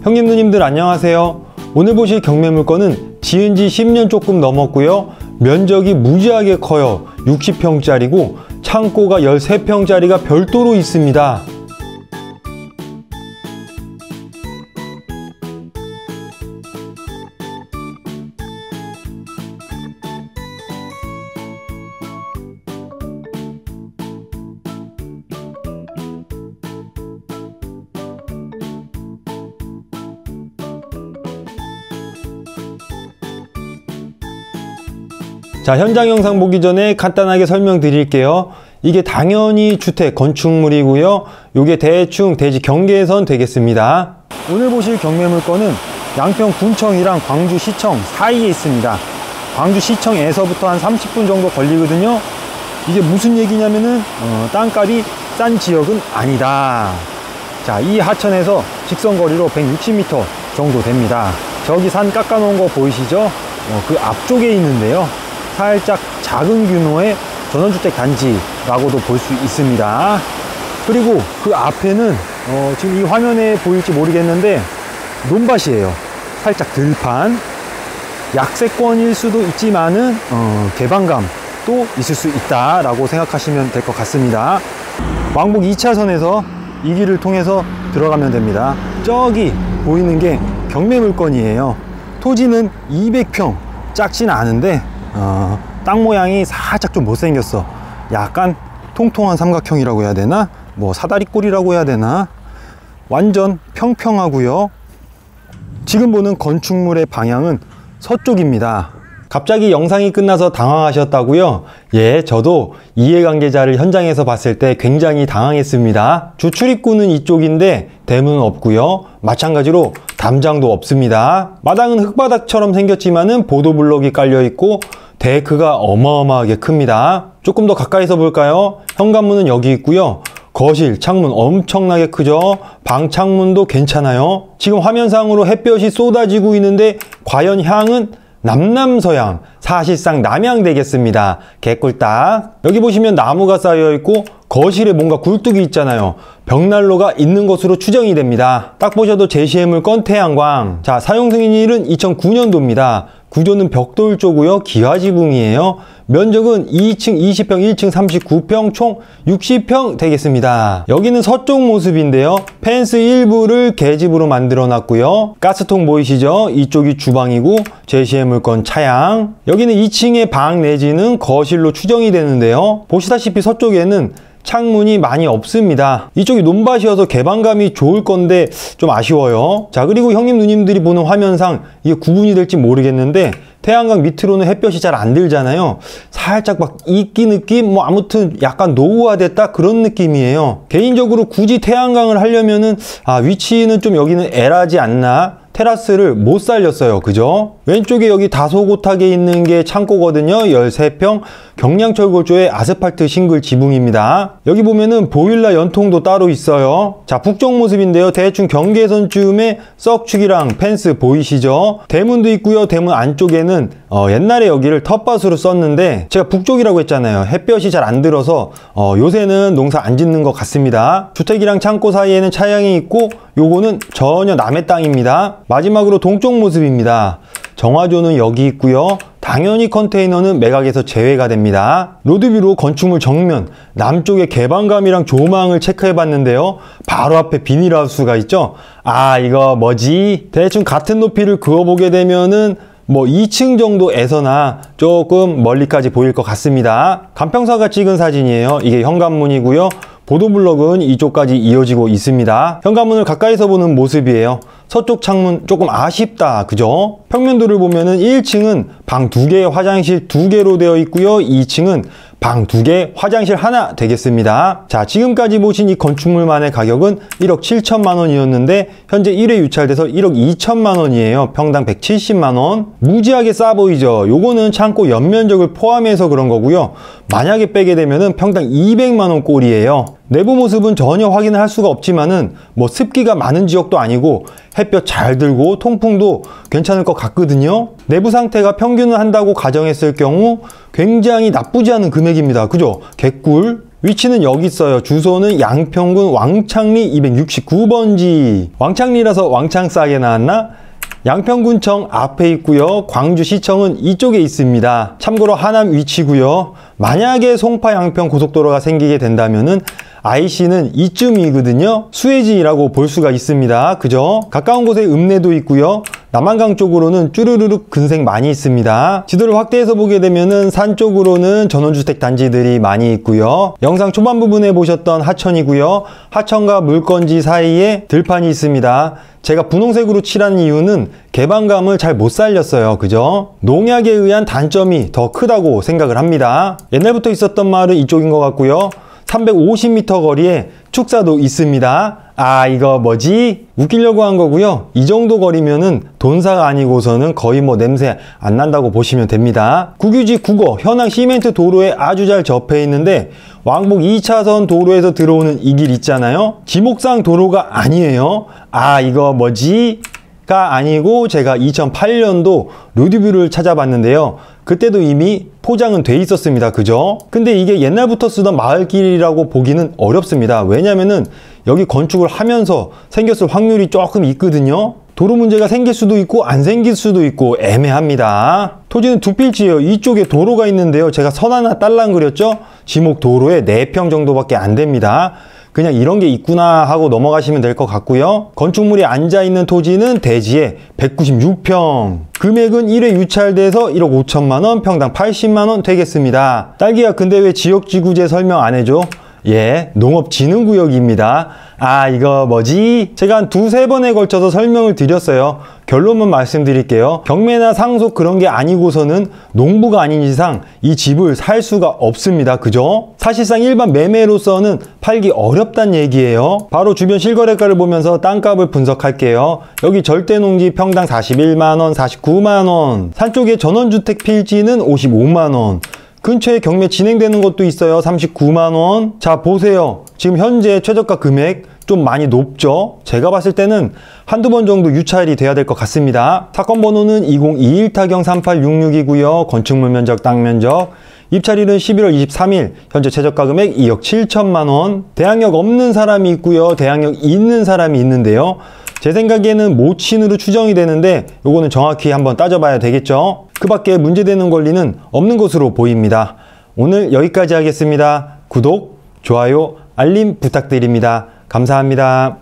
형님 누님들 안녕하세요. 오늘 보실 경매 물건은 지은 지 10년 조금 넘었고요. 면적이 무지하게 커요. 60평짜리고 창고가 13평짜리가 별도로 있습니다. 자, 현장 영상 보기 전에 간단하게 설명드릴게요. 이게 당연히 주택 건축물이고요. 요게 대충 대지 경계선 되겠습니다. 오늘 보실 경매 물건은 양평 군청이랑 광주시청 사이에 있습니다. 광주시청에서부터 한 30분 정도 걸리거든요. 이게 무슨 얘기냐면은 땅값이 싼 지역은 아니다. 자, 이 하천에서 직선거리로 160m 정도 됩니다. 저기 산 깎아 놓은 거 보이시죠? 그 앞쪽에 있는데요. 살짝 작은 규모의 전원주택 단지라고도 볼 수 있습니다. 그리고 그 앞에는 지금 이 화면에 보일지 모르겠는데 논밭이에요. 살짝 들판. 약세권일 수도 있지만은 개방감도 있을 수 있다라고 생각하시면 될 것 같습니다. 왕복 2차선에서 이 길을 통해서 들어가면 됩니다. 저기 보이는 게 경매 물건이에요. 토지는 200평, 작진 않은데 땅 모양이 살짝 좀 못생겼어. 약간 통통한 삼각형이라고 해야 되나? 뭐 사다리꼴이라고 해야 되나? 완전 평평하고요. 지금 보는 건축물의 방향은 서쪽입니다. 갑자기 영상이 끝나서 당황하셨다고요? 예, 저도 이해관계자를 현장에서 봤을 때 굉장히 당황했습니다. 주출입구는 이쪽인데 대문은 없고요. 마찬가지로 담장도 없습니다. 마당은 흙바닥처럼 생겼지만은 보도블럭이 깔려 있고 데크가 어마어마하게 큽니다. 조금 더 가까이서 볼까요? 현관문은 여기 있고요. 거실, 창문 엄청나게 크죠? 방 창문도 괜찮아요. 지금 화면상으로 햇볕이 쏟아지고 있는데 과연 향은 남남서양, 사실상 남향 되겠습니다. 개꿀딱. 여기 보시면 나무가 쌓여 있고 거실에 뭔가 굴뚝이 있잖아요. 벽난로가 있는 것으로 추정이 됩니다. 딱 보셔도 제시의 물건 태양광. 자, 사용 승인일은 2009년도입니다. 구조는 벽돌조고요. 기와지붕이에요. 면적은 2층 20평, 1층 39평, 총 60평 되겠습니다. 여기는 서쪽 모습인데요. 펜스 일부를 계집으로 만들어 놨고요. 가스통 보이시죠? 이쪽이 주방이고 제시의 물건 차양. 여기는 2층의 방 내지는 거실로 추정이 되는데요. 보시다시피 서쪽에는 창문이 많이 없습니다. 이쪽이 논밭이어서 개방감이 좋을 건데 좀 아쉬워요. 자, 그리고 형님 누님들이 보는 화면상 이게 구분이 될지 모르겠는데 태양광 밑으로는 햇볕이 잘 안 들잖아요. 살짝 막 이끼 느낌? 뭐 아무튼 약간 노후화됐다 그런 느낌이에요. 개인적으로 굳이 태양광을 하려면은 위치는 좀 여기는 애라지 않나? 테라스를 못 살렸어요. 그죠? 왼쪽에 여기 다소곳하게 있는 게 창고거든요. 13평 경량철골조의 아스팔트 싱글 지붕입니다. 여기 보면은 보일러 연통도 따로 있어요. 자, 북쪽 모습인데요. 대충 경계선쯤에 썩축이랑 펜스 보이시죠? 대문도 있고요. 대문 안쪽에는 옛날에 여기를 텃밭으로 썼는데 제가 북쪽이라고 했잖아요. 햇볕이 잘 안 들어서 요새는 농사 안 짓는 것 같습니다. 주택이랑 창고 사이에는 차량이 있고 요거는 전혀 남의 땅입니다. 마지막으로 동쪽 모습입니다. 정화조는 여기 있고요. 당연히 컨테이너는 매각에서 제외가 됩니다. 로드뷰로 건축물 정면 남쪽의 개방감이랑 조망을 체크해 봤는데요. 바로 앞에 비닐하우스가 있죠. 이거 뭐지? 대충 같은 높이를 그어보게 되면은 뭐 2층 정도에서나 조금 멀리까지 보일 것 같습니다. 간평사가 찍은 사진이에요. 이게 현관문이고요. 보도블럭은 이쪽까지 이어지고 있습니다. 현관문을 가까이서 보는 모습이에요. 서쪽 창문 조금 아쉽다, 그죠? 평면도를 보면은 1층은 방 2개, 화장실 2개로 되어 있고요. 2층은 방 2개, 화장실 하나 되겠습니다. 자, 지금까지 보신 이 건축물만의 가격은 1억 7천만 원이었는데 현재 1회 유찰돼서 1억 2천만 원이에요. 평당 170만 원. 무지하게 싸 보이죠? 요거는 창고 연면적을 포함해서 그런 거고요. 만약에 빼게 되면은 평당 200만 원 꼴이에요. 내부 모습은 전혀 확인을 할 수가 없지만은 뭐 습기가 많은 지역도 아니고 햇볕 잘 들고 통풍도 괜찮을 것 같거든요. 내부 상태가 평균을 한다고 가정했을 경우 굉장히 나쁘지 않은 금액입니다. 그죠? 개꿀. 위치는 여기 있어요. 주소는 양평군 왕창리 269번지. 왕창리라서 왕창 싸게 나왔나? 양평군청 앞에 있고요. 광주시청은 이쪽에 있습니다. 참고로 하남 위치고요. 만약에 송파 양평 고속도로가 생기게 된다면은 IC는 이쯤이거든요. 수혜지라고 볼 수가 있습니다. 그죠? 가까운 곳에 읍내도 있고요. 남한강 쪽으로는 쭈르르륵 근생 많이 있습니다. 지도를 확대해서 보게 되면은 산 쪽으로는 전원주택 단지들이 많이 있고요. 영상 초반 부분에 보셨던 하천이고요. 하천과 물건지 사이에 들판이 있습니다. 제가 분홍색으로 칠한 이유는 개방감을 잘 못 살렸어요. 그죠? 농약에 의한 단점이 더 크다고 생각을 합니다. 옛날부터 있었던 마을은 이쪽인 것 같고요. 350m 거리에 축사도 있습니다. 아, 이거 뭐지? 웃기려고 한 거고요. 이 정도 거리면은 돈사가 아니고서는 거의 뭐 냄새 안 난다고 보시면 됩니다. 국유지 9거 현황 시멘트 도로에 아주 잘 접해 있는데 왕복 2차선 도로에서 들어오는 이 길 있잖아요. 지목상 도로가 아니에요. 아, 이거 뭐지? 가 아니고 제가 2008년도 로드뷰를 찾아봤는데요. 그때도 이미 포장은 돼 있었습니다. 그죠? 근데 이게 옛날부터 쓰던 마을길이라고 보기는 어렵습니다. 왜냐면은 여기 건축을 하면서 생겼을 확률이 조금 있거든요. 도로 문제가 생길 수도 있고 안 생길 수도 있고 애매합니다. 토지는 두 필지예요. 이쪽에 도로가 있는데요. 제가 선 하나 딸랑 그렸죠? 지목 도로에 4평 정도밖에 안 됩니다. 그냥 이런 게 있구나 하고 넘어가시면 될 것 같고요. 건축물이 앉아있는 토지는 대지에 196평. 금액은 1회 유찰돼서 1억 5천만 원, 평당 80만 원 되겠습니다. 딸기야, 근데 왜 지역지구제 설명 안 해줘? 예, 농업진흥구역입니다. 아, 이거 뭐지? 제가 한 두세 번에 걸쳐서 설명을 드렸어요. 결론만 말씀드릴게요. 경매나 상속 그런 게 아니고서는 농부가 아닌 이상 이 집을 살 수가 없습니다. 그죠? 사실상 일반 매매로서는 팔기 어렵단 얘기예요. 바로 주변 실거래가를 보면서 땅값을 분석할게요. 여기 절대농지 평당 41만원, 49만원. 산 쪽에 전원주택 필지는 55만원. 근처에 경매 진행되는 것도 있어요. 39만원. 자, 보세요. 지금 현재 최저가 금액 좀 많이 높죠? 제가 봤을 때는 한두 번 정도 유찰이 돼야 될 것 같습니다. 사건 번호는 2021-3866이고요. 건축물 면적, 땅 면적. 입찰일은 11월 23일. 현재 최저가 금액 2억 7천만원. 대항력 없는 사람이 있고요. 대항력 있는 사람이 있는데요. 제 생각에는 모친으로 추정이 되는데 요거는 정확히 한번 따져봐야 되겠죠. 그 밖에 문제되는 권리는 없는 것으로 보입니다. 오늘 여기까지 하겠습니다. 구독, 좋아요, 알림 부탁드립니다. 감사합니다.